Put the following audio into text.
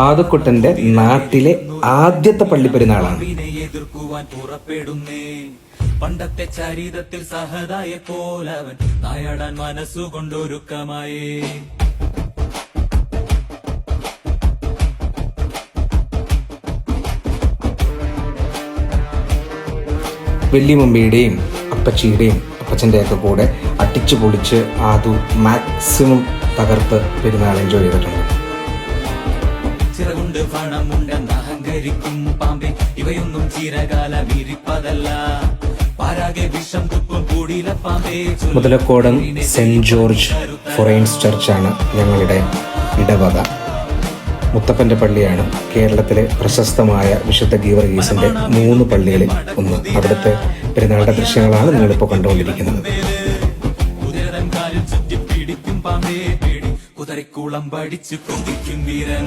ആദക്കുട്ടന്റെ നാട്ടിലെ ആദ്യത്തെ പള്ളിപ്പെരുന്നാളാണ്. എതിർക്കുവാൻ പുറപ്പെടുന്നേ പണ്ടത്തെ ചരിതത്തിൽ സഹതായെ പോലവൻ നായാടാൻ മനസ്സുകൊണ്ടൊരുക്കമായേ. വല്യമ്മയുടെയും അപ്പച്ചിയുടെയും അപ്പച്ചൻ്റെയൊക്കെ കൂടെ അടിച്ചു പൊളിച്ച് ആദു മാക്സിമം തകർത്ത് പെരുന്നാൾ എൻജോയ് ചെയ്തിട്ടുണ്ട്. ചിറകുണ്ട് പണമുണ്ടെന്ന് അഹങ്കരിക്കും പാമ്പെ, ഇവയൊന്നും ചിരകാല വിരിപ്പതല്ല. പാരാകെ വിഷം തുപ്പും കൂടിയില പാമ്പേ. മുതലക്കോടം സെന്റ് ജോർജ് ഫൊറൈൻസ് ചർച്ചാണ് ഞങ്ങളുടെ ഇടവക. മുത്തപ്പൻ്റെ പള്ളിയാണ് കേരളത്തിലെ പ്രശസ്തമായ വിശുദ്ധ ഗീവർഗീസിന്റെ 3 പള്ളികളിൽ ഒന്ന്. അവിടുത്തെ പെരുന്നാളുടെ ദൃശ്യങ്ങളാണ് നിങ്ങളിപ്പോൾ കണ്ടുകൊണ്ടിരിക്കുന്നത്. കുതിരൻ കാലിൽ ചുറ്റി പിടിക്കും പാമ്പേ പേടി, കുതിരക്കുളം പഠിച്ചു കൊണ്ടിരിക്കും വീരൻ.